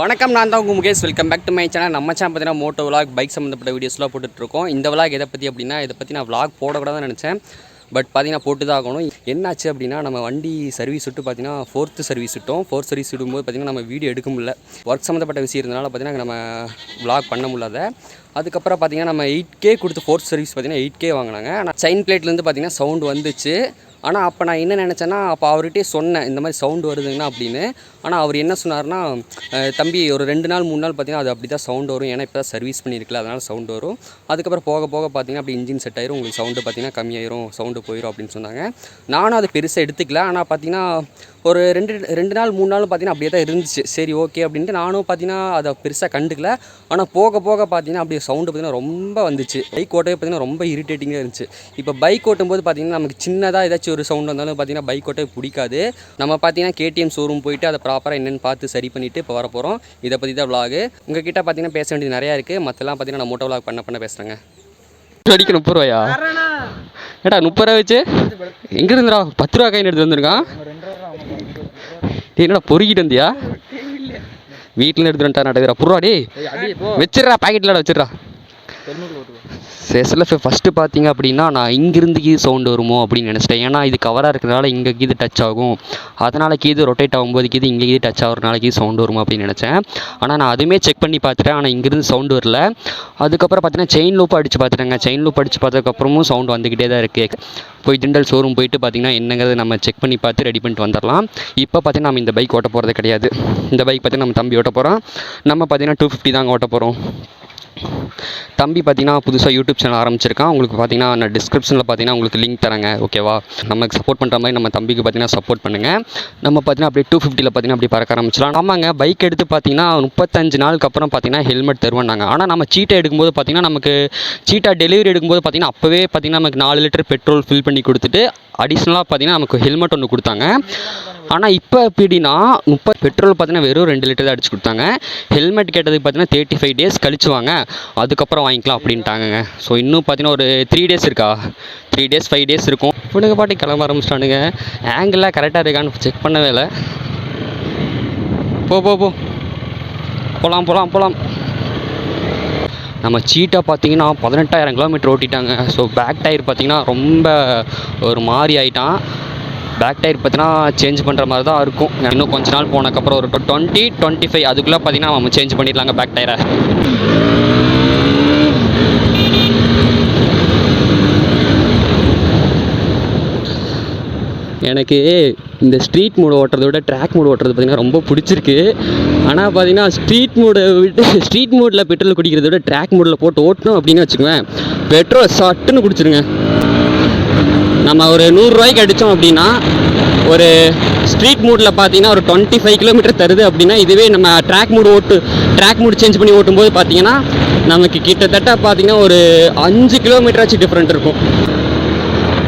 வணக்கம், நான் தான் உங்கள் Mukesh. Welcome back to my channel. நம்ம சேனல் பார்த்தீங்கன்னா மோட்டோ விலாக், பைக் சம்மந்தப்பட்ட வீடியோஸ்லாம் போட்டுட்ருக்கோம். இந்த விலாக் எதை பற்றி அப்படின்னா, இதை பற்றி நான் விலாக் போடக்கூடாதுன்னு நினச்சேன். பட் பார்த்தீங்கன்னா போட்டு தான் ஆகணும். என்னாச்சு அப்படின்னா, நம்ம வண்டி சர்வீஸ் விட்டு பார்த்தீங்கன்னா 4th சர்வீஸ் விட்டோம். 4th சர்வீஸ் விடும்போது பார்த்தீங்கன்னா நம்ம வீடியோ எடுக்க முடியல. ஒர்க் சம்மந்தப்பட்ட விஷயம் இருந்தனால பார்த்தீங்கன்னா நம்ம விலாக் பண்ண முடியாத. அதுக்கப்புறம் பார்த்தீங்கன்னா நம்ம 8K கொடுத்து 4th சர்வீஸ் பார்த்தீங்கன்னா 8K வாங்கினாங்க. ஆனால் சைன் பிளேட்லேருந்து பார்த்தீங்கன்னா சவுண்டு வந்துச்சு. ஆனால் அப்போ நான் என்ன நினச்சேன்னா, அப்போ அவர்கிட்டே சொன்னேன் இந்த மாதிரி சவுண்டு வருதுங்கண்ணா அப்படின்னு. ஆனால் அவர் என்ன சொன்னார்னா, தம்பி ஒரு 2 நாள் 3 நாள் பார்த்தீங்கன்னா அது அப்படி தான் சவுண்டு வரும், ஏன்னா இப்போ தான் சர்வீஸ் பண்ணியிருக்கல, அதனால் சவுண்டு வரும். அதுக்கப்புறம் போக போக பார்த்தீங்கன்னா அப்படி இன்ஜின் செட் ஆயிரும், உங்களுக்கு சவுண்டு பார்த்தீங்கன்னா கம்மியாயிரும், சவுண்டு போயிடும் அப்படின்னு சொன்னாங்க. நானும் அது பெருசாக எடுத்துக்கல. ஆனால் பார்த்தீங்கன்னா ஒரு 2 நாள் 3 நாள் பார்த்தீங்கன்னா அப்படியே தான் இருந்துச்சு. சரி ஓகே அப்படின்ட்டு நானும் பார்த்தீங்கன்னா அதை பெருசாக கண்டுக்கல. ஆனால் போக போக பார்த்தீங்கன்னா அப்படியே சவுண்டு பார்த்தீங்கன்னா ரொம்ப வந்துச்சு. பைக் ஓட்டவே பார்த்தீங்கன்னா ரொம்ப இரிட்டேட்டிங்காக இருந்துச்சு. இப்போ பைக் ஓட்டும்போது பார்த்தீங்கன்னா நமக்கு சின்னதாக ஏதாச்சும் ஒரு சவுண்டு வந்தாலும் பார்த்தீங்கன்னா பைக் ஓட்டவே பிடிக்காது. நம்ம பார்த்தீங்கன்னா KTM ஷோரூம் போயிட்டு அதை ப்ராப்பராக என்னென்னு பார்த்து சரி பண்ணிவிட்டு இப்போ வர போகிறோம். இதை பற்றி தான் விலாகு. உங்கள் கிட்டே பார்த்தீங்கன்னா பேச வேண்டியது நிறையா இருக்குது. மற்றெல்லாம் பார்த்தீங்கன்னா நான் மோட்டோ விலாக் பண்ண பேசுகிறேங்க. அடிக்க 30 ரூபாயா? ஏடா 30 ரூபா வச்சு எங்கே இருந்துடா 10 ரூபா கையில் எடுத்து வந்துருக்கான். என்னடா பொறுக்கிட்டு வந்தியா? வீட்டில் எடுத்துட்டு வந்துட்டா நடக்குறா புறாடி வச்சிடறா, பாக்கெட்டில் வச்சிடறா. செஸ்ல ஃபஸ்ட்டு பார்த்தீங்க அப்படின்னா நான் இங்கிருந்து கீது சவுண்டு வருமோ அப்படின்னு நினச்சிட்டேன். ஏன்னா இது கவராக இருக்கிறனால இங்கே கீது டச் ஆகும், அதனால் கீது ரொட்டேட் ஆகும்போது கீது இங்கே கீது டச் ஆகிறனால கீது சவுண்டு வருமோ அப்படின்னு நினச்சேன். ஆனால் நான் அதுவுமே செக் பண்ணி பார்த்துட்டேன். ஆனால் இங்கேருந்து சவுண்டு வரல. அதுக்கப்புறம் பார்த்தீங்கன்னா செயின் லூப் அடித்து பார்த்துட்டேங்க. செயின் லூப் அடித்து பார்த்ததுக்கப்புறமும் சவுண்டு வந்துக்கிட்டே தான் இருக்குது. போய் திண்டல் ஷோரூம் போயிட்டு பார்த்தீங்கன்னா என்னங்கிறது நம்ம செக் பண்ணி பார்த்து ரெடி பண்ணிட்டு வந்துடலாம். இப்போ பார்த்தீங்கன்னா நம்ம இந்த பைக் ஓட்ட போகிறது கிடையாது. இந்த பைக் பார்த்தீங்கன்னா நம்ம தம்பி ஓட்ட போகிறோம். நம்ம பார்த்தீங்கன்னா 250 தாங்க ஓட்ட போகிறோம். தம்பி பார்த்தீங்கன்னா புதுசாக யூடியூப் சேனல் ஆரம்பிச்சிருக்கான். உங்களுக்கு பார்த்தீங்கன்னா நான் டிஸ்கிரிப்ஷனில் பார்த்தீங்கன்னா உங்களுக்கு லிங்க் தரேங்க, ஓகேவா? நமக்கு சப்போர்ட் பண்ணுற மாதிரி நம்ம தம்பிக்கு பார்த்தீங்கன்னா சப்போர்ட் பண்ணுங்கள். நம்ம பார்த்தீங்கன்னா அப்படியே 250 பார்த்தீங்கன்னா அப்படி பறக்க ஆரம்பிச்சிடலாம். ஆமாங்க, பைக் எடுத்து பார்த்தீங்கன்னா 35 நாளுக்கு அப்புறம் பார்த்தீங்கன்னா ஹெல்மெட் தருவாங்க. ஆனால் நம்ம சீட்டை எடுக்கும்போது பார்த்தீங்கன்னா நமக்கு சீட்டா டெலிவரி எடுக்கும்போது பார்த்தீங்கன்னா அப்போவே பார்த்தீங்கன்னா நமக்கு 4 லிட்டர் பெட்ரோல் ஃபில் பண்ணி கொடுத்துட்டு அடிஷ்னலாக பார்த்தீங்கன்னா நமக்கு ஹெல்மெட் ஒன்று கொடுத்தாங்க. ஆனால் இப்போ எப்படின்னா பெட்ரோல் பார்த்தீங்கன்னா வெறும் 2 லிட்டர் தான் அடிச்சு கொடுத்தாங்க. ஹெல்மெட் கேட்டதுக்கு பார்த்தீங்கன்னா 35 டேஸ் கழிச்சு வாங்க, அதுக்கப்புறம் வாங்கிக்கலாம் அப்படின்ட்டாங்க. ஸோ இன்னும் பார்த்தீங்கன்னா ஒரு 3 டேஸ் இருக்கா, 3 டேஸ் 5 டேஸ் இருக்கும். இவனுங்க பாட்டி கிளம்ப ஆரம்பிச்சிட்டானுங்க. ஆங்கிளாக கரெக்டாக இருக்கான்னு செக் பண்ணவே இல்லை. போகலாம். நம்ம சீட்டை பார்த்தீங்கன்னா 18,000 கிலோமீட்டர் ஓட்டிட்டாங்க. ஸோ பேக் டயர் பார்த்தீங்கன்னா ரொம்ப ஒரு மாதிரி ஆகிட்டான். பேக் டயர் பார்த்தீங்கன்னா சேஞ்ச் பண்ணுற மாதிரி தான் இருக்கும். இன்னும் கொஞ்ச நாள் போனதுக்கப்புறம் ஒரு 20-25 அதுக்குள்ளே பார்த்தீங்கன்னா நம்ம சேஞ்ச் பண்ணிடலாங்க பேக் டயரை. எனக்கு இந்த ஸ்ட்ரீட் மூடு ஓட்டுறதை விட ட்ராக் மூடு ஓட்டுறது பார்த்திங்கன்னா ரொம்ப பிடிச்சிருக்கு. ஆனால் பார்த்தீங்கன்னா ஸ்ட்ரீட் மூடில் பெட்ரோல் குடிக்கிறத விட ட்ராக் மூடில் போட்டு ஓட்டணும் அப்படின்னு வச்சுக்குவேன், பெட்ரோல் சட்டுன்னு குடிச்சிருங்க. நம்ம ஒரு 100 ரூபாய்க்கு அடித்தோம் அப்படின்னா ஒரு ஸ்ட்ரீட் மூடில் பார்த்தீங்கன்னா ஒரு 25 கிலோமீட்டர் தருது அப்படின்னா, இதுவே நம்ம ட்ராக் மூடு சேஞ்ச் பண்ணி ஓட்டும்போது பார்த்தீங்கன்னா நமக்கு கிட்டத்தட்ட பார்த்தீங்கன்னா ஒரு 5 கிலோமீட்டராச்சும் டிஃப்ரெண்ட் இருக்கும்.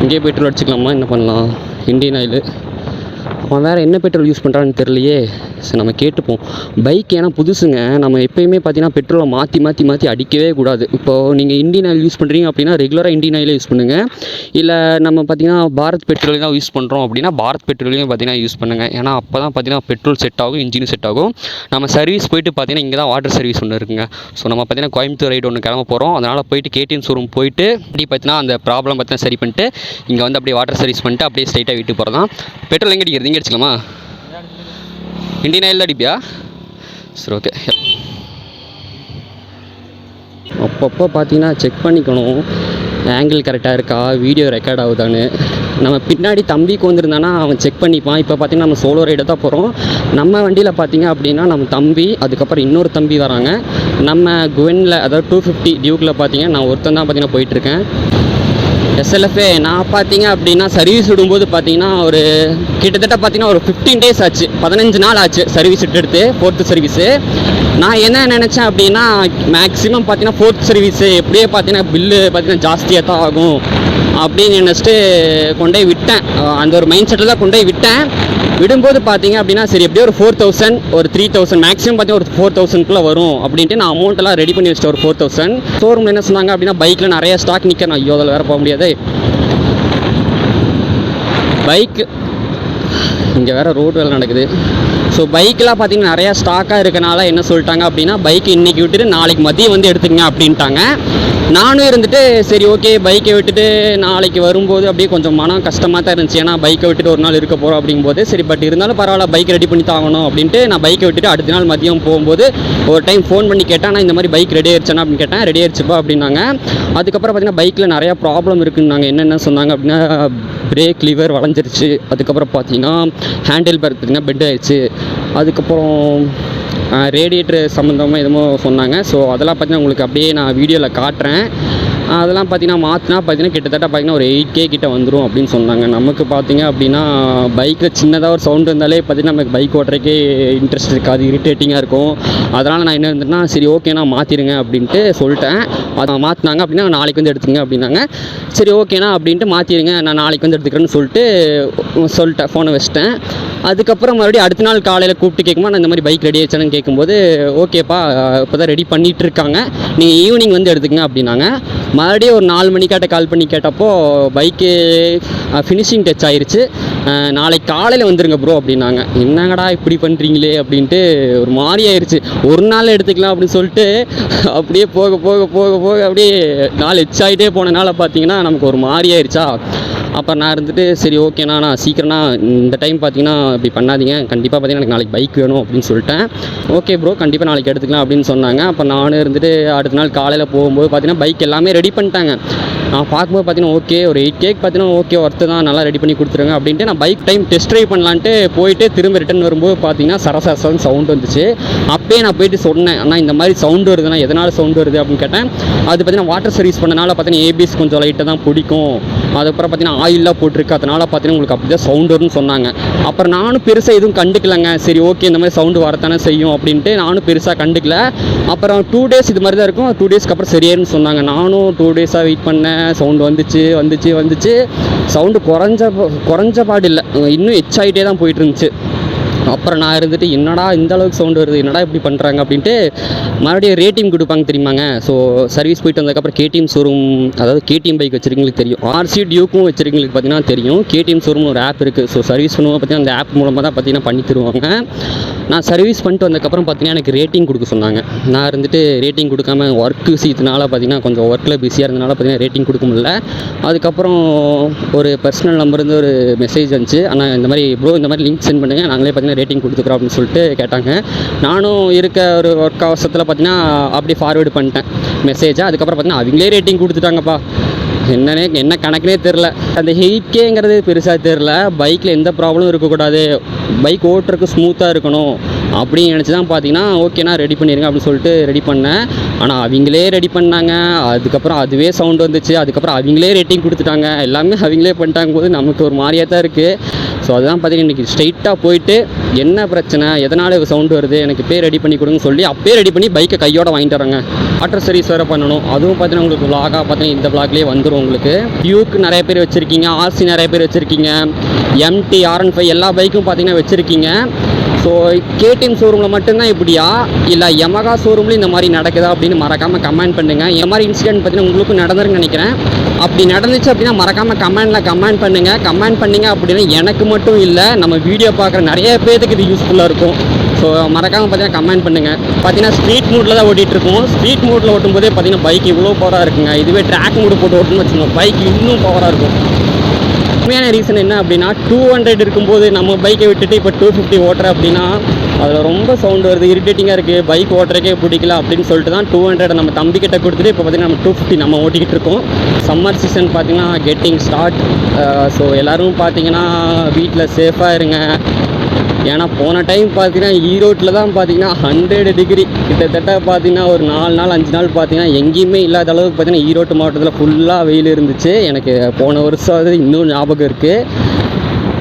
இங்கேயே பெட்ரோல் அடிச்சுக்கலாமா, என்ன பண்ணலாம்? இண்டியன் ஆயில் அவன் வேறு என்ன பெட்ரோல் யூஸ் பண்ணுறான்னு தெரியலையே. சரி நம்ம கேட்டுப்போம். பைக் ஏன்னா புதுசுங்க, நம்ம எப்போயுமே பார்த்தீங்கன்னா பெட்ரோலை மாற்றி அடிக்கவே கூடாது. இப்போது நீங்கள் இண்டியன் ஆயில் யூஸ் பண்ணுறீங்க அப்படின்னா ரெகுலராக இண்டியன் ஆயிலே யூஸ் பண்ணுங்கள். இல்லை நம்ம பார்த்தீங்கன்னா பாரத் பெட்ரோல் தான் யூஸ் பண்ணுறோம் அப்படின்னா பாரத் பெட்ரோலையும் பார்த்தீங்கன்னா யூஸ் பண்ணுங்கள். ஏன்னா அப்போ தான் பார்த்தீங்கன்னா பெட்ரோல் செட் ஆகும், இன்ஜினும் செட் ஆகும். நம்ம சர்வீஸ் போயிட்டு பார்த்தீங்கன்னா இங்கே தான் வாட்டர் சர்வீஸ் ஒன்று இருக்குங்க. ஸோ நம்ம பார்த்தீங்கன்னா கோயம்புத்தூர் ரைடு ஒன்று கிளம்ப போகிறோம். அதனால் போயிட்டு KTM ஷோரூம் போயிட்டு அப்படி பார்த்தீங்கன்னா அந்த ப்ராப்ளம் பார்த்தீங்கன்னா சரி பண்ணிட்டு இங்கே வந்து அப்படியே வாட்டர் சர்வீஸ் பண்ணிட்டு அப்படியே ஸ்ட்ரைட்டாக வீட்டுக்கு போகிறதான். பெட்ரோல் எங்கே அடிக்கிறது? இங்கே அடிச்சிக்கலாமா? இண்டியன் ஆயில் தான் அடிப்பியா? சரி ஓகே. அப்பப்போ பார்த்தீங்கன்னா செக் பண்ணிக்கணும் ஆங்கிள் கரெக்டாக இருக்கா, வீடியோ ரெக்கார்ட் ஆகுதான்னு. நம்ம பின்னாடி தம்பிக்கு வந்திருந்தானா அவன் செக் பண்ணிப்பான். இப்போ பார்த்தீங்கன்னா நம்ம சோலோ ரைடு தான் போகிறோம். நம்ம வண்டியில் பார்த்தீங்க அப்படின்னா நம்ம தம்பி, அதுக்கப்புறம் இன்னொரு தம்பி வராங்க. நம்ம குவெனில் அதாவது 250 டியூக்கில் பார்த்தீங்கன்னா நான் ஒருத்தன் தான் பார்த்தீங்கன்னா போயிட்டுருக்கேன். SLFA நான் பார்த்தீங்க அப்படின்னா சர்வீஸ் விடும்போது பார்த்தீங்கன்னா ஒரு கிட்டத்தட்ட பார்த்தீங்கன்னா ஒரு 15 டேஸ் ஆச்சு, 15 நாள் ஆச்சு சர்வீஸ் எடுத்து 4th சர்வீஸு. நான் என்ன நினச்சேன் அப்படின்னா மேக்ஸிமம் பார்த்தீங்கன்னா 4th சர்வீஸு எப்படியே பார்த்தீங்கன்னா பில்லு பார்த்தீங்கன்னா ஜாஸ்தியாக தான் ஆகும் அப்படின்னு நினச்சிட்டு கொண்டே விட்டேன். அந்த ஒரு மைண்ட் செட்டில் தான் கொண்டே விட்டேன். விடும்போது பார்த்தீங்க அப்படின்னா சரி எப்படியோ ஒரு 4,000 ஒரு 3,000 மேக்ஸிமம் பார்த்தீங்கன்னா ஒரு 4,000க்குள்ளே வரும் அப்படின்ட்டு நான் அமௌண்ட்டெல்லாம் ரெடி பண்ணி வச்சிட்டேன். ஒரு 4,000 ஷோரூமில் என்ன சொன்னாங்க அப்படின்னா பைக்கில் நிறைய ஸ்டாக் நிற்கணும். ஐயோ அதில் வேறு போக முடியாது. பைக்கு இங்கே வேறு ரோடு வேலை நடக்குது. ஸோ பைக்கெலாம் பார்த்தீங்கன்னா நிறையா ஸ்டாக்காக இருக்கனால என்ன சொல்லிட்டாங்க அப்படின்னா பைக் இன்றைக்கி விட்டுட்டு நாளைக்கு மதியம் வந்து எடுத்துக்கங்க அப்படின்ட்டாங்க. நானும் இருந்துட்டு சரி ஓகே பைக்கை விட்டுட்டு நாளைக்கு வரும்போது அப்படியே கொஞ்சம் மனம் கஷ்டமாக தான் இருந்துச்சு. ஏன்னா பைக்கை விட்டுட்டு ஒரு நாள் இருக்க போகிறோம் அப்படிங்கும்போது சரி பட் இருந்தாலும் பரவாயில்ல பைக் ரெடி பண்ணி தாங்கணும் அப்படின்ட்டு நான் பைக்கை விட்டுட்டு அடுத்த நாள் மதியம் போகும்போது ஒரு டைம் ஃபோன் பண்ணி கேட்டேன், நான் இந்த மாதிரி பைக் ரெடி ஆயிடுச்சேன்னா அப்படின்னு கேட்டேன். ரெடி ஆயிடுச்சுப்பா அப்படின்னாங்க. அதுக்கப்புறம் பார்த்தீங்கன்னா பைக்கில் நிறையா ப்ராப்ளம் இருக்குன்னாங்க. என்னென்ன சொன்னாங்க அப்படின்னா பிரேக் லிவர் வளைஞ்சிருச்சு, அதுக்கப்புறம் பார்த்தீங்கன்னா ஹேண்டில் பேர் பார்த்தீங்கன்னா பெட் ஆயிடுச்சு, அதுக்கப்புறம் ரேடியேட்டர் சம்மந்தமாக எதுமோ சொன்னாங்க. ஸோ அதெல்லாம் பார்த்தீங்கன்னா உங்களுக்கு அப்படியே நான் வீடியோவில் காட்டுறேன். அதெல்லாம் பார்த்தீங்கன்னா மாற்றினா பார்த்தீங்கன்னா கிட்டத்தட்ட பார்த்தீங்கன்னா ஒரு 8K கிட்ட வந்துடும் அப்படின்னு சொன்னாங்க. நமக்கு பார்த்தீங்க அப்படின்னா பைக்கில் சின்னதாக ஒரு சவுண்டு இருந்தாலே பார்த்தீங்கன்னா நமக்கு பைக் ஓட்டுறக்கே இன்ட்ரெஸ்ட் இருக்காது, இரிட்டேட்டிங்காக இருக்கும். அதனால் நான் என்ன இருந்தேன்னா சரி ஓகேண்ணா மாற்றிடுங்க அப்படின்ட்டு சொல்லிட்டேன். அதை மாற்றினாங்க அப்படின்னா நாளைக்கு வந்து எடுத்துங்க அப்படின்னாங்க. சரி ஓகேண்ணா அப்படின்ட்டு மாற்றிடுங்க நான் நாளைக்கு வந்து எடுத்துக்கிறேன்னு சொல்லிட்டேன், ஃபோனை வச்சிட்டேன். அதுக்கப்புறம் மறுபடியும் அடுத்த நாள் காலையில் கூப்பிட்டு கேட்கும்போது நான் இந்த மாதிரி பைக் ரெடி ஆயிடுச்சானு கேட்கும்போது ஓகேப்பா இப்போ தான் ரெடி பண்ணிகிட்டு இருக்காங்க, நீங்கள் ஈவினிங் வந்து எடுத்துக்கங்க அப்படின்னாங்க. மறுபடியும் ஒரு 4 மணிக்காட்ட கால் பண்ணி கேட்டப்போ பைக்கு ஃபினிஷிங் டச் ஆயிடுச்சு, நாளைக்கு காலையில் வந்துருங்க ப்ரோ அப்படின்னாங்க. என்னங்கடா இப்படி பண்ணுறீங்களே அப்படின்ட்டு ஒரு மாதிரி ஆயிடுச்சு. ஒரு நாள் எடுத்துக்கலாம் அப்படின்னு சொல்லிட்டு அப்படியே போக போக போக போக அப்படியே நாள் எச்சாகிட்டே போனனால பார்த்தீங்கன்னா நமக்கு ஒரு மாதிரி ஆயிடுச்சா. அப்போ நான் இருந்துட்டு சரி ஓகேண்ணா நான் சீக்கிரம்னா இந்த டைம் பார்த்தீங்கன்னா இப்படி பண்ணாதீங்க, கண்டிப்பாக பார்த்தீங்கன்னா எனக்கு நாளைக்கு பைக் வேணும் அப்படின்னு சொல்லிட்டேன். ஓகே ப்ரோ கண்டிப்பாக நாளைக்கு எடுத்துக்கலாம் அப்படின்னு சொன்னாங்க. அப்போ நானும் இருந்துட்டு அடுத்த நாள் காலையில் போகும்போது பார்த்தீங்கன்னா பைக் எல்லாமே ரெடி பண்ணிட்டாங்க. நான் பார்க்கும்போது பார்த்தீங்கன்னா ஓகே ஒரு 8K பார்த்தீங்கன்னா ஓகே ஒர்த்து தான், நல்லா ரெடி பண்ணி கொடுத்துருங்க அப்படின்ட்டு நான் பைக் டைம் டெஸ்ட் ட்ரைவ் பண்ணலான்ட்டு போயிட்டு திரும்ப ரிட்டன் வரும்போது பார்த்தீங்கன்னா சரசரசன்னு சவுண்ட் வந்துச்சு. அப்போயே நான் போயிட்டு சொன்னேன், ஆனால் இந்த மாதிரி சவுண்டு வருதுண்ணா, எதனால் சவுண்டு வருது அப்படின்னு கேட்டேன். அது பார்த்தீங்கன்னா வாட்டர் சர்வீஸ் பண்ணனால பார்த்தீங்கன்னா ஏபிஎஸ் கொஞ்சம் லைட்டாக தான் பிடிக்கும், அதுக்கப்புறம் பார்த்தீங்கன்னா ஆயிலெலாம் போட்டிருக்கு, அதனால் பார்த்தீங்கன்னா உங்களுக்கு அப்படி தான் சவுண்டு வரும்னு சொன்னாங்க. அப்புறம் நானும் பெருசாக எதுவும் கண்டுக்கலைங்க. சரி ஓகே இந்த மாதிரி சவுண்டு வரத்தானே செய்யும் அப்படின்ட்டு நானும் பெருசாக கண்டுக்கல. அப்புறம் 2 டேஸ் இது மாதிரி தான் இருக்கும், 2 டேஸ்க்கு அப்புறம் சரியாயிருன்னு சொன்னாங்க. நானும் 2 டேஸாக வெயிட் பண்ணேன். சவுண்டு வந்துச்சு. சவுண்டு குறைஞ்ச பாடு இல்லை, இன்னும் எச்சாகிட்டே தான் போயிட்டு இருந்துச்சு. அப்புறம் நான் இருந்துட்டு என்னடா இந்த அளவுக்கு சவுண்டு வருது, என்னடா இப்படி பண்ணுறாங்க அப்படின்ட்டு மறுபடியும் ரேட்டிங் கொடுப்பாங்க தெரியுமாங்க. ஸோ சர்வீஸ் போயிட்டு வந்ததுக்கப்புறம் கேடிஎம் ஷோரூம், அதாவது கேடிஎம் பைக் வச்சுருக்கீங்களுக்கு தெரியும், ஆர்சி டியூக்கும் வச்சுருக்கீங்களுக்கு பார்த்தீங்கன்னா தெரியும். கேடிஎம் ஷோரூம்னு ஒரு ஆப் இருக்குது. ஸோ சர்வீஸ் பண்ணுவோம் பார்த்தீங்கன்னா அந்த ஆப் மூலமாக தான் பார்த்தீங்கன்னா பண்ணி தருவாங்க. நான் சர்வீஸ் பண்ணிட்டு வந்ததுக்கப்புறம் பார்த்தீங்கன்னா எனக்கு ரேட்டிங் கொடுக்க சொன்னாங்க. நான் இருந்துட்டு ரேட்டிங் கொடுக்காம ஒர்க் விஷயத்தினால பார்த்தீங்கன்னா கொஞ்சம் ஒர்க்கில் பிஸியாக இருந்தனால பார்த்தீங்கன்னா ரேட்டிங் கொடுக்க முடியல. அதுக்கப்புறம் ஒரு பர்சனல் நம்பர்லேருந்து ஒரு மெசேஜ் வந்துச்சு, ஆனால் இந்த மாதிரி ப்ரோ இந்த மாதிரி லிங்க் சென்ட் பண்ணுங்கள், நாங்களே பார்த்தீங்கன்னா ரேட்டிங் கொடுத்துக்குறோம் அப்படின்னு சொல்லிட்டு கேட்டாங்க. நானும் இருக்க ஒரு ஒர்க் அவசரத்தில் பார்த்தீங்கன்னா அப்படி ஃபார்வேர்டு பண்ணிட்டேன் மெசேஜை. அதுக்கப்புறம் பார்த்தீங்கன்னா அவங்களே ரேட்டிங் கொடுத்துட்டாங்கப்பா. என்ன கணக்குனே தெரில. அந்த 8Kங்கிறது பெருசாக தெரில. பைக்கில் எந்த ப்ராப்ளமும் இருக்கக்கூடாது, பைக் ஓட்டுறதுக்கு ஸ்மூத்தாக இருக்கணும் அப்படின்னு நினச்சி தான் பார்த்தீங்கன்னா ஓகேண்ணா ரெடி பண்ணிடுங்க அப்படின்னு சொல்லிட்டு ரெடி பண்ணேன். ஆனால் அவங்களே ரெடி பண்ணாங்க. அதுக்கப்புறம் அதுவே சவுண்டு வந்துச்சு. அதுக்கப்புறம் அவங்களே ரேட்டிங் கொடுத்துட்டாங்க. எல்லாமே அவங்களே பண்ணிட்டாங்க போது நமக்கு ஒரு மாதிரியாக தான் இருக்குது. ஸோ அதுதான் பார்த்தீங்கன்னா இன்றைக்கி ஸ்ட்ரைட்டாக போயிட்டு என்ன பிரச்சனை, எதனால் சவுண்டு வருது, எனக்கு இப்போயே ரெடி பண்ணி கொடுங்கன்னு சொல்லி அப்போயே ரெடி பண்ணி பைக்கை கையோடு வாங்கிட்டு வராங்க. வாட்டர் சர்வீஸ் வேறு பண்ணணும். அதுவும் பார்த்தீங்கன்னா உங்களுக்கு விலாகாக பார்த்தீங்கன்னா இந்த விலாக்லேயே வந்துடும். உங்களுக்கு டியூக்கு நிறைய பேர் வச்சுருக்கீங்க, ஆர்சி நிறைய பேர் வச்சுருக்கீங்க, MT R15 எல்லா பைக்கும் பார்த்தீங்கன்னா வச்சுருக்கீங்க. ஸோ கேடிஎம் ஷோரூமில் மட்டும்தான் இப்படியா, இல்லை யமகா ஷோரூம்லேயும் இந்த மாதிரி நடக்குதா அப்படின்னு மறக்காமல் கமெண்ட் பண்ணுங்கள். இந்த மாதிரி இன்சிடென்ட் பார்த்தீங்கன்னா உங்களுக்கும் நடந்துருன்னு நினைக்கிறேன். அப்படி நடந்துச்சு அப்படின்னா மறக்காமல் கமெண்ட் பண்ணுங்கள். கமெண்ட் பண்ணிங்க அப்படின்னா எனக்கு மட்டும் இல்லை, நம்ம வீடியோ பார்க்குற நிறைய பேருக்கு இது யூஸ்ஃபுல்லாக இருக்கும். ஸோ மறக்காமல் பார்த்தீங்கன்னா கமெண்ட் பண்ணுங்கள். பார்த்தீங்கன்னா ஸ்ட்ரீட் மோட்டில் தான் ஓட்டிகிட்ருக்கோம். ஸ்ட்ரீட் மோட்டில் ஓட்டும் போதே பார்த்தீங்கன்னா பைக் இவ்வளோ பவராக இருக்குங்க. இதுவே ட்ராக் மோடு போட்டு ஓட்டணும்னு வச்சுக்கோங்க, பைக் இன்னும் பவராக இருக்கும். உண்மையான ரீசன் என்ன அப்படின்னா 200 இருக்கும்போது நம்ம பைக்கை விட்டுட்டு இப்போ 250 ஓட்டுறேன் அப்படின்னா அதில் ரொம்ப சவுண்டு வருது, இரிட்டேட்டிங்காக இருக்குது, பைக் ஓட்டுறக்கே பிடிக்கல அப்படின்னு சொல்லிட்டு தான் 200 நம்ம தம்பிக்கிட்ட கொடுத்துட்டு இப்போ பார்த்தீங்கன்னா நம்ம 250 நம்ம ஓட்டிக்கிட்டு இருக்கோம். சம்மர் சீசன் பார்த்தீங்கன்னா கெட்டிங் ஸ்டார்ட். ஸோ எல்லோரும் பார்த்தீங்கன்னா வீட்டில் சேஃபாக இருங்க. ஏன்னா போன டைம் பார்த்தீங்கன்னா ஈரோட்டில் தான் பார்த்தீங்கன்னா 100 டிகிரி கிட்டத்தட்ட பார்த்தீங்கன்னா ஒரு 4 நாள் 5 நாள் பார்த்தீங்கன்னா எங்கேயுமே இல்லாத அளவுக்கு பார்த்தீங்கன்னா ஈரோட்டு மாவட்டத்தில் ஃபுல்லாக வெயில் இருந்துச்சு. எனக்கு போன வருஷம் அது இன்னும் ஞாபகம் இருக்குது.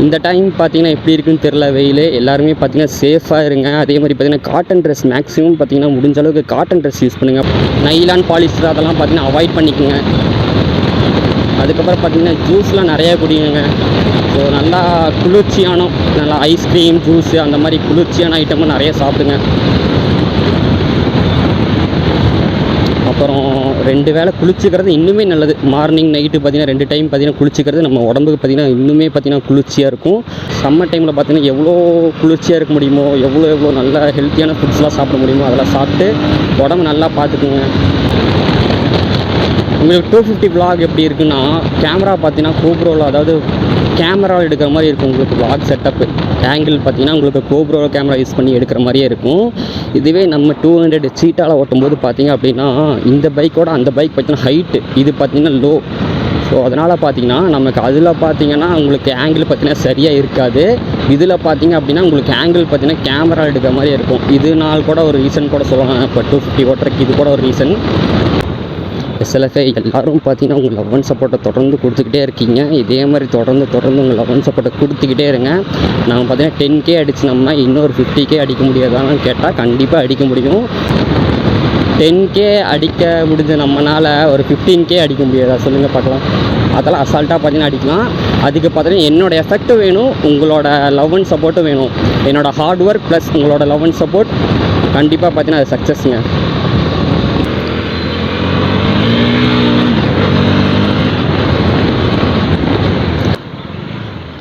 இந்த டைம் பார்த்தீங்கன்னா எப்படி இருக்குன்னு தெரில வெயில். எல்லாருமே பார்த்தீங்கன்னா சேஃபாக இருங்க. அதே மாதிரி பார்த்தீங்கன்னா காட்டன் ட்ரெஸ் மேக்ஸிமம் பார்த்தீங்கன்னா முடிஞ்ச அளவுக்கு காட்டன் ட்ரெஸ் யூஸ் பண்ணுங்கள். நைலான் பாலிஸ்டர் அதெல்லாம் பார்த்தீங்கன்னா அவாய்ட் பண்ணிக்கோங்க. அதுக்கப்புறம் பார்த்தீங்கன்னா ஜூஸ்லாம் நிறையா குடிங்க. ஸோ நல்லா குளிர்ச்சியான நல்லா ஐஸ்கிரீம் ஜூஸு அந்த மாதிரி குளிர்ச்சியான ஐட்டமும் நிறைய சாப்பிடுங்க. அப்புறம் 2 வேளை குளிச்சுக்கிறது இன்னுமே நல்லது. மார்னிங் நைட்டு பார்த்திங்கன்னா 2 டைம் பார்த்திங்கன்னா குளிச்சுக்கிறது நம்ம உடம்புக்கு பார்த்திங்கன்னா இன்னுமே பார்த்திங்கன்னா குளிர்ச்சியாக இருக்கும். சம்மர் டைமில் பார்த்திங்கன்னா எவ்வளோ குளிர்ச்சியாக இருக்க முடியுமோ, எவ்வளோ நல்ல ஹெல்த்தியான ஃபுட்ஸ்லாம் சாப்பிட முடியுமோ அதெல்லாம் சாப்பிட்டு உடம்பு நல்லா பார்த்துக்குங்க. உங்களுக்கு 250 vlog எப்படி இருக்குன்னா, கேமரா பார்த்தீங்கன்னா கோப்ரோவில், அதாவது கேமராவில் எடுக்கிற மாதிரி இருக்கும் உங்களுக்கு vlog செட்டப்பு. ஆங்கிள் பார்த்தீங்கன்னா உங்களுக்கு கோப்ரோ கேமரா யூஸ் பண்ணி எடுக்கிற மாதிரியே இருக்கும். இதுவே நம்ம 200 சீட்டால் ஓட்டும்போது பார்த்தீங்க அப்படின்னா, இந்த பைக்கோட அந்த பைக் பார்த்தீங்கன்னா ஹைட்டு, இது பார்த்தீங்கன்னா லோ. ஸோ அதனால் பார்த்தீங்கன்னா நமக்கு அதில் பார்த்தீங்கன்னா உங்களுக்கு ஆங்கிள் பார்த்தீங்கன்னா சரியாக இருக்காது. இதில் பார்த்தீங்க அப்படின்னா உங்களுக்கு ஆங்கிள் பார்த்தீங்கன்னா கேமரா எடுக்கிற மாதிரியே இருக்கும். இதனால் கூட ஒரு ரீசன் கூட சொல்லலாம். இப்போ 250 ஓட்டுறதுக்கு இது கூட ஒரு ரீசன். SLFA எல்லோரும் பார்த்தீங்கன்னா உங்கள் லவ் அண்ட் சப்போர்ட்டை தொடர்ந்து கொடுத்துக்கிட்டே இருக்கீங்க. இதே மாதிரி தொடர்ந்து உங்கள் லவ் அண்ட் சப்போர்ட்டை கொடுத்துக்கிட்டே இருங்க. நாங்கள் பார்த்தீங்கன்னா 10K அடிச்சினோம்னா இன்னொரு 50K அடிக்க முடியாதான்னு கேட்டால் கண்டிப்பாக அடிக்க முடியும். 10K அடிக்க முடிஞ்ச நம்மளால் ஒரு 15K அடிக்க முடியாதா சொல்லுங்கள் பார்க்கலாம். அதெல்லாம் அசால்ட்டாக பார்த்தீங்கன்னா அடிக்கலாம். அதுக்கு பார்த்தீங்கன்னா என்னோடய எஃபெக்ட் வேணும், உங்களோட லவ் அண்ட் சப்போர்ட்டும் வேணும். என்னோடய ஹார்ட் ஒர்க் ப்ளஸ் உங்களோட லவ் அண்ட் சப்போர்ட் கண்டிப்பாக பார்த்தீங்கன்னா அது சக்ஸஸ்ங்க.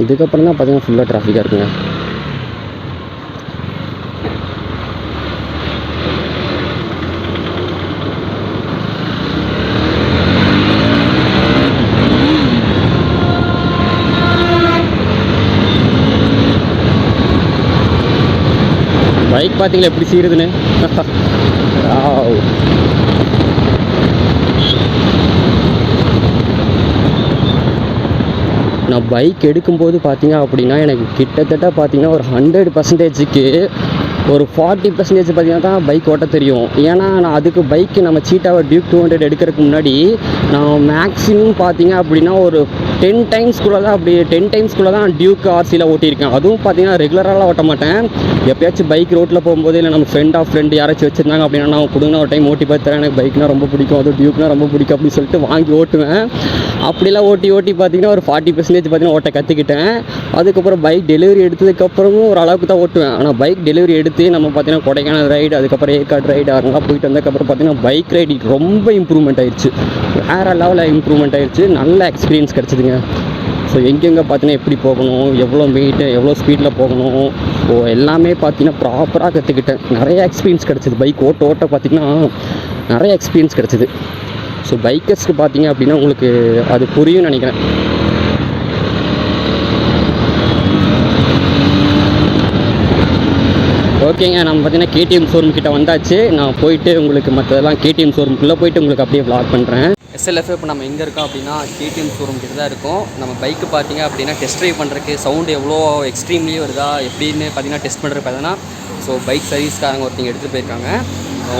இதுக்கப்புறம் தான் பார்த்தீங்கன்னா ஃபுல்லாக டிராஃபிக்காக இருக்குங்க. பைக் பார்த்தீங்களா எப்படி செய்யுதுன்னு. நான் பைக் எடுக்கும்போது பார்த்தீங்க அப்படின்னா எனக்கு கிட்டத்தட்ட பார்த்தீங்கன்னா ஒரு 100%க்கு ஒரு 40% பார்த்தீங்கன்னா தான் பைக் ஓட்ட தெரியும். ஏன்னா நான் அதுக்கு பைக்கு நம்ம சீட்டாவை டியூக் 200 எடுக்கிறதுக்கு முன்னாடி நான் மேக்ஸிமம் பார்த்தீங்க அப்படின்னா ஒரு 10 டைம்ஸ்குள்ளே தான் டியூக் RCயில் ஓட்டியிருக்கேன். அதுவும் பார்த்தீங்கன்னா ரெகுலராலாம் ஓட்ட மாட்டேன். எப்போயாச்சும் பைக் ரோட்டில் போகும்போது இல்லை நம்ம ஃப்ரெண்டு யாராச்சும் வச்சுருந்தாங்க அப்படின்னா நான் கொடுங்க ஒரு டைம் ஓட்டி பார்த்துறேன், எனக்கு பைக்னால் ரொம்ப பிடிக்கும், அதுவும் டியூக்னால் ரொம்ப பிடிக்கும் அப்படின்னு சொல்லிட்டு வாங்கி ஓட்டுவேன். அப்படிலாம் ஓட்டி பார்த்தீங்கன்னா ஒரு 40% பார்த்தீங்கன்னா ஓட்ட கற்றுக்கிட்டேன். அதுக்கப்புறம் பைக் டெலிவரி எடுத்ததுக்கப்புறமும் ஒரு அளவுக்கு தான் ஓட்டுவேன். ஆனால் பைக் டெலிவரி எடுத்து நம்ம பார்த்தீங்கன்னா கொடைக்கானல் ரைடு, அதுக்கப்புறம் ஏற்காடு ரைடு அங்கெல்லாம் போயிட்டு வந்ததுக்கப்புறம் பார்த்தீங்கன்னா பைக் ரைடு ரொம்ப இம்ப்ரூவ்மெண்ட் ஆயிடுச்சு. வேறு லெவலில் இம்ப்ரூவ்மெண்ட் ஆயிடுச்சு. நல்ல எக்ஸ்பீரியன்ஸ் கிடச்சிதுங்க. ஸோ எங்கெங்கே பார்த்தீங்கன்னா எப்படி போகணும், எவ்வளோ வெயிட்டு, எவ்வளோ ஸ்பீடில் போகணும், ஸோ எல்லாமே பார்த்தீங்கன்னா ப்ராப்பராக கற்றுக்கிட்டேன். நிறைய எக்ஸ்பீரியன்ஸ் கிடச்சிது. பைக் ஓட்ட பார்த்திங்கன்னா நிறைய எக்ஸ்பீரியன்ஸ் கிடச்சிது. ஸோ பைக்கர்ஸ்க்கு பார்த்தீங்க அப்படின்னா உங்களுக்கு அது புரியும்னு நினைக்கிறேன். ஓகேங்க, நம்ம பார்த்தீங்கன்னா KTM ஷோரூம் கிட்ட வந்தாச்சு. நான் போயிட்டு உங்களுக்கு மற்றதெல்லாம் KTM ஷோரூம்குள்ளே போயிட்டு உங்களுக்கு அப்படியே vlog பண்ணுறேன். SLFA இப்போ நம்ம எங்கே இருக்கோம் அப்படின்னா KTM ஷோரூம் கிட்ட தான் இருக்கும். நம்ம பைக்கு பார்த்தீங்க அப்படின்னா டெஸ்ட் ட்ரைவ் பண்ணுறதுக்கு சவுண்டு எவ்வளோ எக்ஸ்ட்ரீம்லேயே வருதா எப்படின்னு பார்த்தீங்கன்னா டெஸ்ட் பண்ணுறதுக்கு பார்த்தீங்கன்னா ஸோ பைக் சர்வீஸ்காரங்க ஒருத்தங்க எடுத்துகிட்டு போயிருக்காங்க.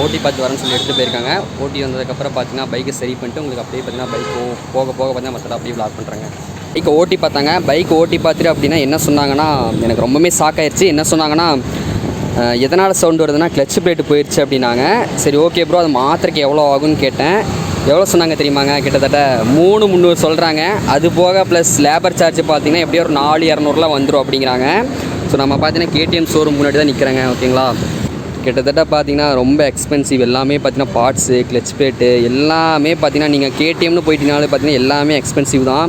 ஓட்டி பார்த்து வரேன்னு சொல்லி எடுத்துகிட்டு போயிருக்காங்க. ஓட்டி வந்ததுக்கப்புறம் பார்த்தீங்கன்னா பைக்கை சரி பண்ணிட்டு உங்களுக்கு அப்படியே பார்த்தீங்கன்னா பைக் போக பார்த்தீங்கன்னா மற்றதை அப்படியே vlog பண்ணுறாங்க. பைக்கை ஓட்டி பார்த்தாங்க. பைக் ஓட்டி பார்த்துட்டு அப்படின்னா என்ன சொன்னாங்கன்னா, எனக்கு ரொம்பவே ஷாக் ஆயிடுச்சு. என்ன சொன்னாங்கன்னா, எதனால் சவுண்டு வருதுன்னா கிளச் பிளேட்டு போயிடுச்சு அப்படின்னாங்க. சரி ஓகே ப்ரோ, அது மாத்திரைக்கு எவ்வளோ ஆகுன்னு கேட்டேன். எவ்வளோ சொன்னாங்க தெரியுமாங்க? கிட்டத்தட்ட 3,300 சொல்கிறாங்க. அது போக ப்ளஸ் லேபர் சார்ஜ் பார்த்தீங்கன்னா எப்படியும் ஒரு 4,200 வந்துடும் அப்படிங்கிறாங்க. ஸோ நம்ம பார்த்தீங்கன்னா KTM ஷோரூம் முன்னாடி தான் நிற்கிறேங்க. ஓகேங்களா, கிட்டத்தட்ட பார்த்தீங்கன்னா ரொம்ப எக்ஸ்பென்சிவ். எல்லாமே பார்த்தீங்கன்னா பார்ட்ஸு, கிளச் பிளேட்டு எல்லாமே பார்த்தீங்கன்னா நீங்கள் KTMனு போயிட்டீங்கனாலே பார்த்தீங்கன்னா எல்லாமே எக்ஸ்பென்சிவ் தான்.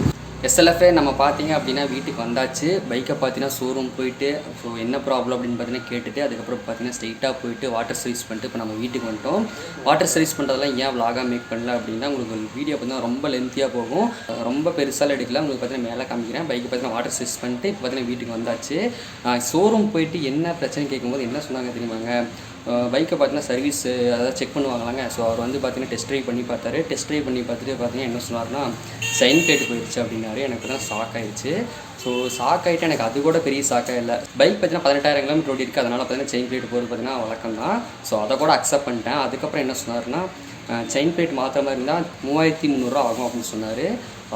SLFA நம்ம பார்த்தீங்க அப்படின்னா வீட்டுக்கு வந்தாச்சு. பைக்கை பார்த்தீங்கன்னா ஷோரூம் போயிட்டு ஸோ என்ன ப்ராப்ளம் அப்படின்னு பார்த்தீங்கன்னா கேட்டுட்டு அதுக்கப்புறம் பார்த்தீங்கன்னா ஸ்ட்ரெயிட்டாக போயிட்டு வாட்டர் சர்வீஸ் பண்ணிட்டு இப்போ நம்ம வீட்டுக்கு வந்துட்டோம். வாட்டர் சர்வீஸ் பண்ணுறதெல்லாம் ஏன் vlog-ஆ மேக் பண்ணல அப்படின்னா உங்களுக்கு ஒரு வீடியோ பார்த்தீங்கன்னா ரொம்ப லென்த்தியாக போகும். ரொம்ப பெருசாக எடுக்கல. உங்களுக்கு பார்த்தீங்கன்னா மேலே காமிக்கிறேன். பைக்கை பார்த்தீங்கன்னா வாட்டர் சர்வீஸ் பண்ணிட்டு இப்போ பார்த்தீங்கன்னா வீட்டுக்கு வந்தாச்சு. ஷோரூம் போயிட்டு என்ன பிரச்சனை கேட்கும்போது என்ன சொன்னாங்க தெரியுமாங்க? பைக்கை பார்த்தீங்கன்னா சர்வீஸ் அதாவது செக் பண்ணுவாங்களாங்க. ஸோ அவர் வந்து பார்த்தீங்கன்னா டெஸ்ட் ட்ரைவ் பண்ணி பார்த்தாரு. டெஸ்ட் ட்ரைவ் பண்ணி பார்த்துட்டு பார்த்தீங்கன்னா என்ன சொன்னார்னா சைன் பிளேட் போயிடுச்சு அப்படின்னாரு. எனக்கு தான் ஷாக் ஆயிடுச்சு. ஸோ ஷாக் ஆகிட்டு எனக்கு அது கூட பெரிய ஷாக்காக இல்லை. பைக் பார்த்தீங்கன்னா 18,000 கிலோமீட்டர் ஓடி இருக்குது. அதனால் பார்த்தீங்கன்னா செயின் பிளேட் போகிறது பார்த்தீங்கன்னா வழக்கம் தான். ஸோ அதை கூட அக்செப்ட் பண்ணிட்டேன். அதுக்கப்புறம் என்ன சொன்னார்னா செயின் பிளேட் மாற்ற மாதிரி இருந்தால் 3,300 ஆகும் அப்படின்னு சொன்னார்.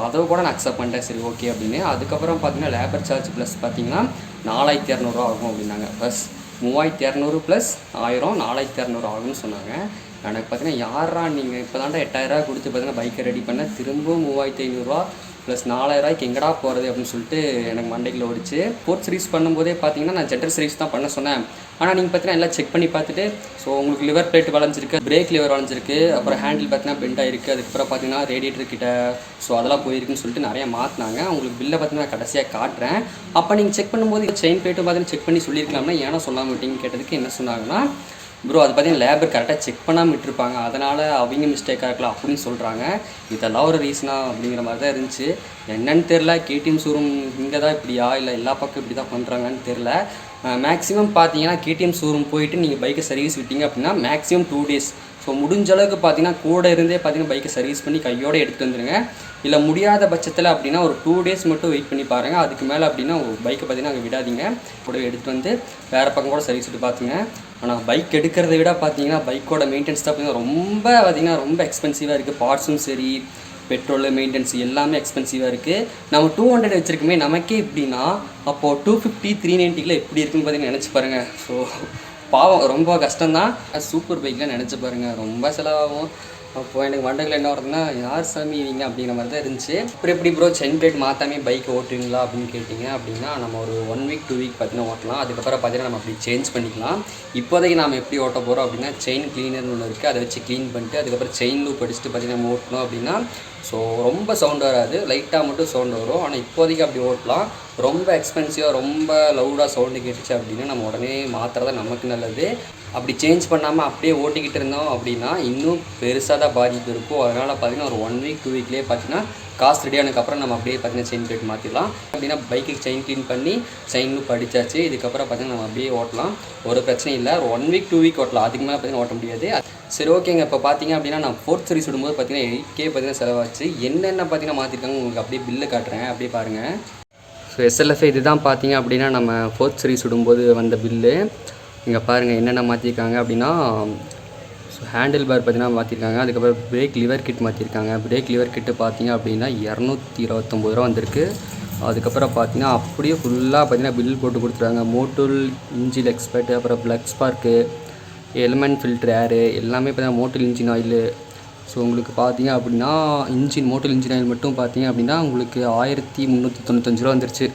அதை கூட நான் அக்செப்ட் பண்ணிட்டேன். சரி ஓகே அப்படின்னு. அதுக்கப்புறம் பார்த்தீங்கன்னா லேபர் சார்ஜ் ப்ளஸ் பார்த்தீங்கன்னா 4,200 ஆகும் அப்படின்னாங்க. ப்ளஸ் 3,200 ப்ளஸ் 1000 4,200 ஆகும்னு சொன்னாங்க. எனக்கு பார்த்தீங்கன்னா யாரா நீங்கள் இப்போ தாண்டா 8,000 கொடுத்து பார்த்தீங்கன்னா பைக்கை ரெடி பண்ண திரும்பவும் 3,500 ப்ளஸ் 4000 எங்கடா போகிறது அப்படின்னு சொல்லிட்டு எனக்கு மண்டைக்குள்ள ஓடிச்சு. ஃபோர்த் சர்வீஸ் பண்ணும்போதே பார்த்தீங்கன்னா நான் ஜென்ரல் சர்வீஸ் தான் பண்ண சொன்னேன். ஆனால் நீங்கள் பார்த்தீங்கன்னா எல்லாம் செக் பண்ணி பார்த்துட்டு ஸோ உங்களுக்கு லிவர் பிளேட் வளைஞ்சிருக்கு, பிரேக் லிவர் வளைஞ்சிருக்கு, அப்புறம் ஹேண்டில் பார்த்தீங்கன்னா பெண்ட் ஆயிருக்கு, அதுக்கப்புறம் பார்த்தீங்கன்னா ரேடியேட்டர் கிட்ட ஸோ அதெல்லாம் போயிருக்குன்னு சொல்லிட்டு நிறைய மாற்றினாங்க. உங்களுக்கு பில்லை பார்த்தீங்கன்னா கடைசியாக காட்டுறேன். அப்போ நீங்கள் செக் பண்ணும்போது செயின் பிளேட்டும் பார்த்தீங்கன்னா செக் பண்ணி சொல்லியிருக்கலாம்னா ஏன்னா சொல்லாம விட்டீங்க கேட்டதுக்கு என்ன சொன்னாங்கன்னா, ப்ரோ அது பார்த்தீங்கன்னா லேபர் கரெக்டாக செக் பண்ணாமல் விட்டுருப்பாங்க, அதனால் அவங்க மிஸ்டேக்காக இருக்கலாம் அப்படின்னு சொல்கிறாங்க. இதெல்லாம் ஒரு ரீசனா அப்படிங்கிற மாதிரி தான் இருந்துச்சு. என்னன்னு தெரில, கேடிஎம் ஷோரூம் இங்கே தான் இப்படியா இல்லை எல்லா பக்கம் இப்படி தான் பண்ணுறாங்கன்னு தெரில. மேக்ஸிமம் பார்த்தீங்கன்னா கேடிஎம் ஷோரூம் போயிட்டு நீங்கள் பைக்கை சர்வீஸ் விட்டீங்க அப்படின்னா மேக்ஸிமம் 2 days. ஸோ முடிஞ்ச அளவுக்கு பார்த்தீங்கன்னா கூட இருந்தே பார்த்தீங்கன்னா பைக்கை சர்வீஸ் பண்ணி கையோடு எடுத்துகிட்டு வந்துடுங்க. இல்லை முடியாத பட்சத்தில் அப்படின்னா ஒரு 2 days மட்டும் வெயிட் பண்ணி பாருங்கள். அதுக்கு மேலே அப்படின்னா பைக்கை பார்த்தீங்கன்னா அங்கே விடாதீங்க, கூட எடுத்துகிட்டு வந்து வேறு பக்கம் கூட சர்வீஸ் விட்டு பார்த்துங்க. ஆனால் பைக் எடுக்கிறத விட பார்த்தீங்கன்னா பைக்கோட மெயின்டெனன்ஸ் தான் பார்த்தீங்கன்னா ரொம்ப எக்ஸ்பென்சிவாக இருக்குது. பார்ட்ஸும் சரி, பெட்ரோலு, மெயின்டெனன்ஸ் எல்லாமே எக்ஸ்பென்சிவாக இருக்குது. நம்ம 200 வச்சுருக்குமே நமக்கே இப்படின்னா அப்போது 250, 390 எப்படி இருக்குன்னு பார்த்தீங்கன்னா நினச்சி பாருங்கள். ஸோ பாவம், ரொம்ப கஷ்டம்தான். சூப்பர் பைக்கில் நினச்சி பாருங்கள், ரொம்ப செலவாகும். அப்போது எனக்கு மண்டகில் என்ன வருதுன்னா, யார் சாமி நீங்கள் அப்படிங்கிற மாதிரி தான் இருந்துச்சு. அப்புறம் எப்படி ப்ரோ செயின் பிளேட் மாற்றாமே பைக் ஓட்டுவீங்களா அப்படின்னு கேட்டிங்க அப்படின்னா, நம்ம ஒரு 1 week 2 week பார்த்தீங்கன்னா ஓட்டலாம். அதுக்கப்புறம் பார்த்தீங்கன்னா நம்ம அப்படி சேஞ்ச் பண்ணிக்கலாம். இப்போதைக்கு நாம் எப்படி ஓட்ட போகிறோம் அப்படின்னா, செயின் கிளீனர்னு ஒன்று இருக்குது, அதை வச்சு க்ளீன் பண்ணிட்டு அதுக்கப்புறம் செயின் லூப் அடிச்சுட்டு பார்த்தீங்கன்னா நம்ம ஓட்டணும் அப்படின்னா ஸோ ரொம்ப சவுண்ட் வராது, லைட்டாக மட்டும் சவுண்டு வரும். ஆனால் இப்போதைக்கு அப்படி ஓட்டலாம். ரொம்ப எக்ஸ்பென்சிவாக ரொம்ப லவுடாக சவுண்டு கேட்டுச்சு அப்படின்னா நம்ம உடனே மாற்றுறதா நமக்கு நல்லது. அப்படி சேஞ்ச் பண்ணாமல் அப்படியே ஓட்டிக்கிட்டு இருந்தோம் அப்படின்னா இன்னும் பெருசாக தான் பாதிப்பு இருக்கும். அதனால் பார்த்திங்கன்னா ஒரு 1 week 2 weekலேயே பார்த்திங்கன்னா காசு ரெடி ஆனதுக்கப்புறம் நம்ம அப்படியே பார்த்திங்கன்னா செயின் பிளேட் மாற்றிடலாம். அப்படின்னா பைக்குக்கு செயின் க்ளீன் பண்ணி செயின் லூப் அடித்தாச்சு. இதுக்கப்புறம் பார்த்திங்கன்னா நம்ம அப்படியே ஓட்டலாம், ஒரு பிரச்சனையும் இல்லை. ஒரு 1 week 2 week ஓட்டலாம், அதுக்கு மேலே பார்த்திங்கன்னா ஓட்ட முடியாது. சரி ஓகேங்க. இப்போ பார்த்தீங்க அப்படின்னா நான் ஃபோர்த் சர்வீஸ் விடும்போது பார்த்தீங்கன்னா 8K பார்த்தீங்கன்னா செலவாச்சு. என்னென்ன பார்த்தீங்கன்னா மாற்றிருக்காங்க உங்களுக்கு அப்படியே பில்லு காட்டுறேன், அப்படியே பாருங்கள். ஸோ SLFA இது தான் பார்த்தீங்க அப்படின்னா நம்ம ஃபோர்த் சர்வீஸ் விடும்போது வந்த பில்லு. இங்கே பாருங்கள் என்னென்ன மாற்றிருக்காங்க அப்படின்னா, ஸோ ஹேண்டில் பார் பார்த்தீங்கன்னா மாற்றிருக்காங்க. அதுக்கப்புறம் பிரேக் லிவர் கிட் மாற்றிருக்காங்க. பிரேக் லிவர் கிட்டு பார்த்தீங்க அப்படின்னா 229 ரூபா வந்திருக்கு. அதுக்கப்புறம் பார்த்தீங்கன்னா அப்படியே ஃபுல்லாக பார்த்தீங்கன்னா பில் போட்டு கொடுத்துருக்காங்க. மோட்டோல் இன்ஜின் எக்ஸ்பர்ட், அப்புறம் ப்ளக் ஸ்பார்க்கு, எலிமெண்ட் ஃபில்ட்ரு, ஏரு எல்லாமே பார்த்தீங்கன்னா மோட்டல் இன்ஜின் ஆயிலு. ஸோ உங்களுக்கு பார்த்தீங்க அப்படின்னா மோட்டல் இன்ஜின் ஆயில் மட்டும் பார்த்தீங்க அப்படின்னா உங்களுக்கு 1395 ரூபா வந்துருச்சு.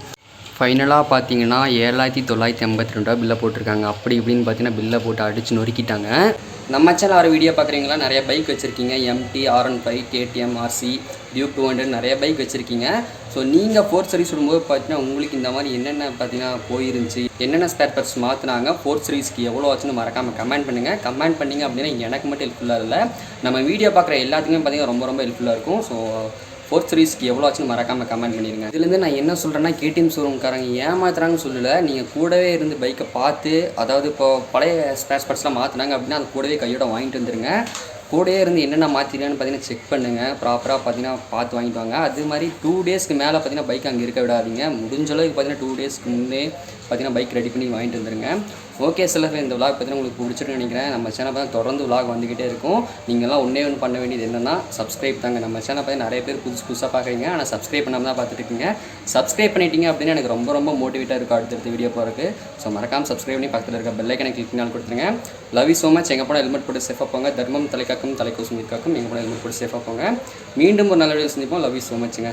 ஃபைனலாக பார்த்தீங்கன்னா 7982 பில்லை போட்டிருக்காங்க. அப்படி இப்படின்னு பார்த்தீங்கன்னா பில்லை போட்டு அடித்து நொறுக்கிட்டாங்க. நம்ம சேனல் வர வீடியோ பார்க்குறீங்களா, நிறைய பைக் வச்சுருக்கீங்க, MT, R15, KTM, RC, Duke 200 நிறைய பைக் வச்சுருக்கீங்க. ஸோ நீங்கள் ஃபோர்த் சர்வீஸ் விடும்போது பார்த்தீங்கன்னா உங்களுக்கு இந்த மாதிரி என்னென்ன பார்த்தீங்கன்னா போயிருந்துச்சு, என்னென்ன ஸ்பேர் பார்ட்ஸ் மாற்றினாங்க, ஃபோர்த் சர்வீஸ்க்கு எவ்வளோ ஆச்சுன்னு மறக்காமல் கமெண்ட் பண்ணுங்கள். கமெண்ட் பண்ணிங்க அப்படின்னா எனக்கு மட்டும் ஹெல்ப்ஃபுல்லாக இல்லை, நம்ம வீடியோ பார்க்குற எல்லாத்துக்குமே பார்த்தீங்கன்னா ரொம்ப ஹெல்ப்ஃபுல்லாக இருக்கும். ஸோ ஃபோர்த் சர்வீஸ்க்கு எவ்வளோ ஆச்சுன்னு மறக்காமல் கமெண்ட் பண்ணிடுங்க. இதுலேருந்து நான் என்ன சொல்கிறேன்னா, கேடிஎம் ஷோரூம்காரங்க ஏமாத்துறாங்கன்னு சொல்லலை, நீங்கள் கூடவே இருந்து பைக்கை பார்த்து, அதாவது இப்போ பழைய ஸ்பேர் பார்ட்ஸ்லாம் மாற்றினாங்க அப்படின்னா அது கூடவே கையோட வாங்கிட்டு வந்துடுங்க. கூடவே இருந்து என்னென்ன மாற்றிருக்கான்னு பார்த்தீங்கன்னா செக் பண்ணுங்கள், ப்ராப்பராக பார்த்தீங்கன்னா பார்த்து வாங்கிட்டு வாங்க. அது மாதிரி 2 daysக்கு மேலே பார்த்தீங்கன்னா பைக் அங்கே இருக்க விடாதீங்க. முடிஞ்ச அளவுக்கு பார்த்தீங்கன்னா 2 daysக்கு முன்னே பார்த்தீங்கன்னா பைக் ரெடி பண்ணி வாங்கிட்டு வந்துடுங்க. ஓகே SLFA, இந்த விளாக் பார்த்தீங்கன்னா உங்களுக்கு பிடிச்சிருக்குன்னு நினைக்கிறேன். நம்ம சேனல் பார்த்தா தொடர்ந்து விளாக் வந்துக்கிட்டே இருக்கும். நீங்கள்லாம் ஒன்றே பண்ண வேண்டியது என்னென்னா சப்ஸ்கிரைப் தாங்க. நம்ம சேனல் பார்த்து நிறைய பேர் புதுசாக பார்க்குறீங்க, ஆனால் சப்ஸ்கிரைப் பண்ணாமல் தான் பார்த்துட்டு இருக்கீங்க. சப்ஸ்கிரைப் பண்ணிட்டீங்க அப்படின்னா எனக்கு ரொம்ப மோட்டிவேட்டாக இருக்கும் அடுத்தடுத்த வீடியோ போகிறதுக்கு. ஸோ மறக்காமல் சப்ஸ்கிரைப் பண்ணி பக்கத்தில் இருக்க பெல் ஐக்கனை கிளிக் பண்ணி கொடுத்துருங்க. Love you so much. எங்கே போனால் ஹெல்மெட் போட்டு சேஃபாக போங்க. தர்மம் தலைக்காக்கும் தலைக்கோசும் இருக்காக்கும். எங்கே போனால் ஹெல்மெட் போட்டு சேஃபாக போங்க. மீண்டும் ஒரு நல்ல வீடியோ சந்திப்போம். Love you so மச்சுங்க.